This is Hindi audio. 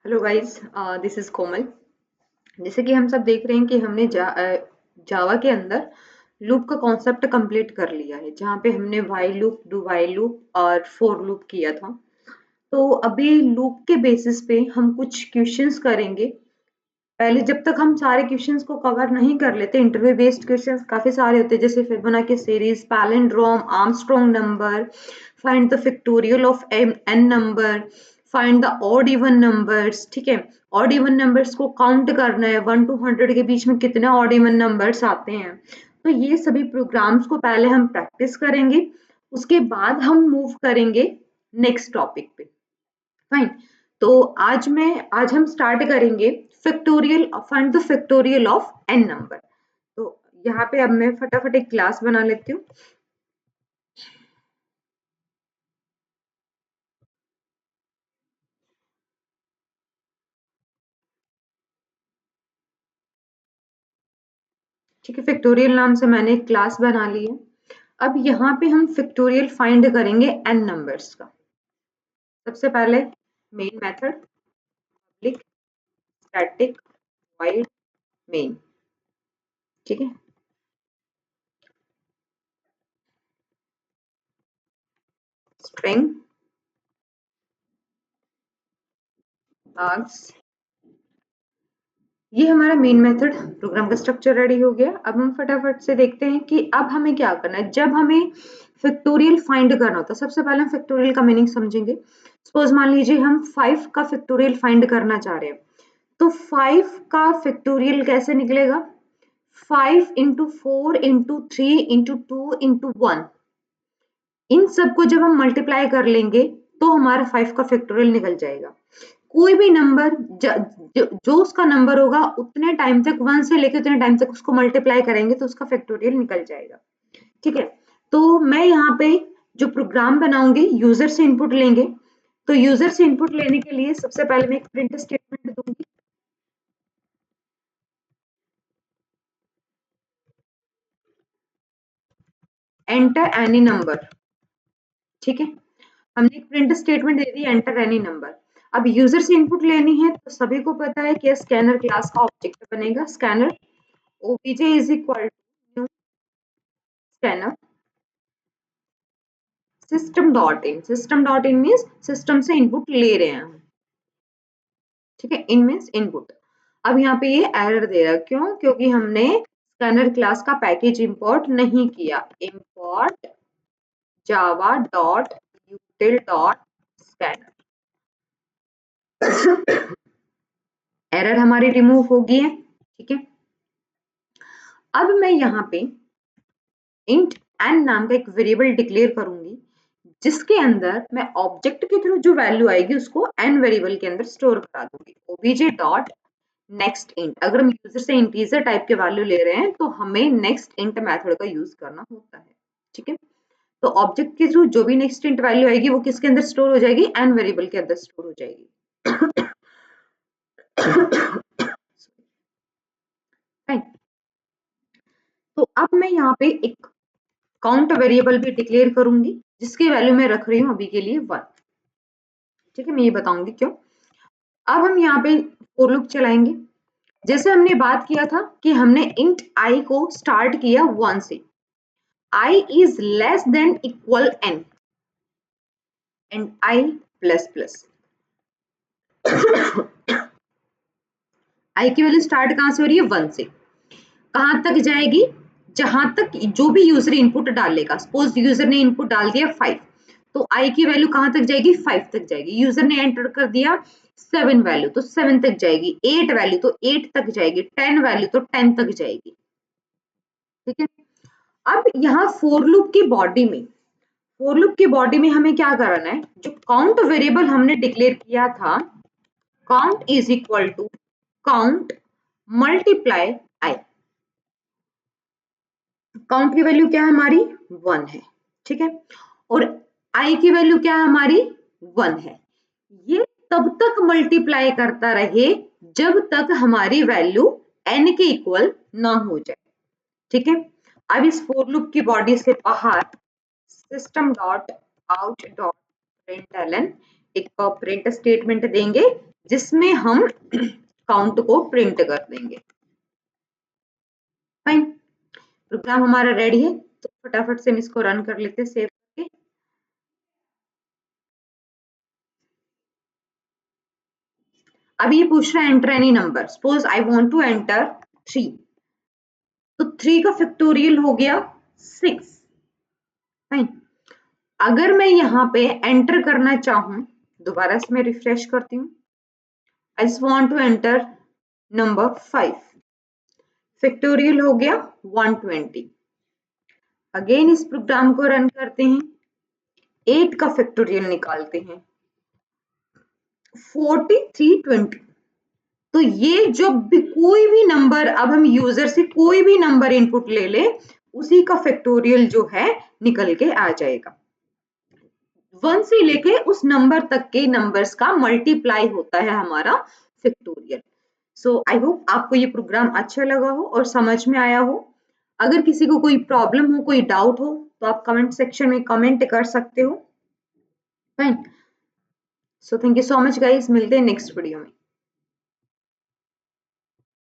हेलो गाइस, दिस इज कोमल। जैसे कि हम सब देख रहे हैं कि हमने जावा के अंदर लूप का कॉन्सेप्ट कंप्लीट कर लिया है, जहाँ पे हमने while loop, do while loop और फॉर लूप किया था। तो अभी लूप के बेसिस पे हम कुछ क्वेश्चंस करेंगे। पहले जब तक हम सारे क्वेश्चंस को कवर नहीं कर लेते, इंटरव्यू बेस्ड क्वेश्चंस काफी सारे होते हैं, जैसे Fibonacci series, palindrome, Armstrong number, find the factorial of N number, find the odd even numbers. ठीक है, ऑड इवन नंबर्स को काउंट करना है, 1 to 100 के बीच में कितने ऑड इवन नंबर्स आते हैं। तो ये सभी प्रोग्राम्स को पहले हम प्रैक्टिस करेंगे, उसके बाद हम मूव करेंगे नेक्स्ट टॉपिक पे। फाइन। तो आज हम स्टार्ट करेंगे factorial, find the factorial of N number. तो यहाँ पे अब मैं फटाफट एक क्लास बना लेती हूँ। ठीक है, फैक्टोरियल नाम से मैंने एक क्लास बना ली है। अब यहाँ पे हम फैक्टोरियल फाइंड करेंगे एन नंबर्स का। सबसे पहले main method, public static void main. ठीक है, स्ट्रिंग आर्ग्स। ये हमारा मेन मेथड प्रोग्राम का स्ट्रक्चर रेडी हो गया। अब हम फटाफट से देखते हैं कि अब हमें क्या करना है। जब हमें फैक्टोरियल फाइंड करना होता है, सबसे पहले हम फैक्टोरियल का मीनिंग समझेंगे। सपोज मान लीजिए हम 5 का फैक्टोरियल फाइंड करना चाह रहे हैं, तो 5 का फैक्टोरियल कैसे निकलेगा? 5 इंटू 4 इंटू 3 इंटू 2 इंटू 1, इन सबको जब हम मल्टीप्लाई कर लेंगे तो हमारा 5 का फैक्टोरियल निकल जाएगा। कोई भी नंबर जो उसका नंबर होगा, उतने टाइम तक 1 से लेकर उतने टाइम तक उसको मल्टीप्लाई करेंगे तो उसका फैक्टोरियल निकल जाएगा। ठीक है, तो मैं यहाँ पे जो प्रोग्राम बनाऊंगी, यूजर से इनपुट लेंगे। तो यूजर से इनपुट लेने के लिए सबसे पहले मैं एक प्रिंट स्टेटमेंट दूंगी। Enter any number. ठीक है, हमने एक प्रिंट स्टेटमेंट दे दी, एंटर एनी नंबर। अब यूजर से इनपुट लेनी है, तो सभी को पता है कि स्कैनर क्लास का ऑब्जेक्ट बनेगा scanner. obj is equal to new scanner system dot in means system से इनपुट ले रहे हैं हम। ठीक है, इन मीन्स इनपुट। अब यहाँ पे ये एरर दे रहा है, क्यों? क्योंकि हमने स्कैनर क्लास का पैकेज इंपोर्ट नहीं किया। Import Java dot यूटिल dot scanner. Error हमारी रिमूव हो गई है। ठीक है, अब मैं यहाँ पे इंट एन नाम का एक वेरिएबल डिक्लेयर करूंगी, जिसके अंदर मैं ऑब्जेक्ट के थ्रू जो वैल्यू आएगी उसको एन वेरिएबल के अंदर स्टोर करा दूंगी। obj dot next int. अगर हम यूजर से इंटीजर टाइप के वैल्यू ले रहे हैं तो हमें नेक्स्ट इंट मेथड का यूज करना होता है। ठीक है, तो ऑब्जेक्ट के थ्रू जो भी नेक्स्ट इंट वैल्यू आएगी वो किसके अंदर स्टोर हो जाएगी? एन वेरिएबल के अंदर स्टोर हो जाएगी। राइट। तो अब मैं यहाँ पे एक काउंट वेरिएबल भी डिक्लेयर करूंगी, जिसकी वैल्यू मैं रख रही हूँ अभी के लिए 1। ठीक है, मैं ये बताऊंगी क्यों। अब हम यहाँ पे फॉर लूप चलाएंगे। जैसे हमने बात किया था कि हमने इंट आई को स्टार्ट किया 1 से। I is less than equal n and I plus plus। I की वैल्यू स्टार्ट कहां से हो रही है? 1 से। कहां तक जाएगी? जहां तक जो भी यूजर इनपुट डालेगा। सपोज यूजर ने इनपुट डाल दिया 5, तो I की वैल्यू कहां तक जाएगी? 5 तक जाएगी। यूजर ने एंटर कर दिया 7 वैल्यू, तो 7 तक जाएगी। 8 वैल्यू तो 8 तक जाएगी। 10 वैल्यू तो 10 तक जाएगी। ठीक है, अब यहाँ फोर लूप की बॉडी में हमें क्या करना है? जो काउंट वेरिएबल हमने डिक्लेयर किया था, count is equal to count multiply i. Count की वैल्यू क्या है हमारी? 1 है। ठीक है, और आई की वैल्यू क्या है हमारी? 1 है। ये तब तक मल्टीप्लाई करता रहे जब तक हमारी वैल्यू n के इक्वल ना हो जाए। ठीक है, अब इस फोर लूप की बॉडी से बाहर system dot out dot println एक प्रिंट स्टेटमेंट देंगे, जिसमें हम काउंट को प्रिंट कर देंगे। फाइन, प्रोग्राम हमारा रेडी है, तो फटाफट से हम इसको रन कर लेते हैं सेव करके। अभी ये पूछ रहा है enter any number, suppose I want to enter 3, तो 3 का फैक्टोरियल हो गया 6। फाइन, अगर मैं यहाँ पे एंटर करना चाहूं, दोबारा से मैं रिफ्रेश करती हूँ, I just want to enter number 5, factorial हो गया 120। अगेन इस प्रोग्राम को रन करते हैं, 8 का फैक्टोरियल निकालते हैं 4320। तो ये जो भी कोई भी नंबर, अब हम यूजर से कोई भी नंबर इनपुट ले ले, उसी का फैक्टोरियल जो है निकल के आ जाएगा। 1 से लेके उस नंबर तक के नंबर्स का मल्टीप्लाई होता है हमारा फैक्टोरियल। सो आई होप आपको ये प्रोग्राम अच्छा लगा हो और समझ में आया हो। अगर किसी को कोई प्रॉब्लम हो, कोई डाउट हो, तो आप कमेंट सेक्शन में कमेंट कर सकते हो। Fine, so thank you so much guys, मिलते हैं नेक्स्ट वीडियो में।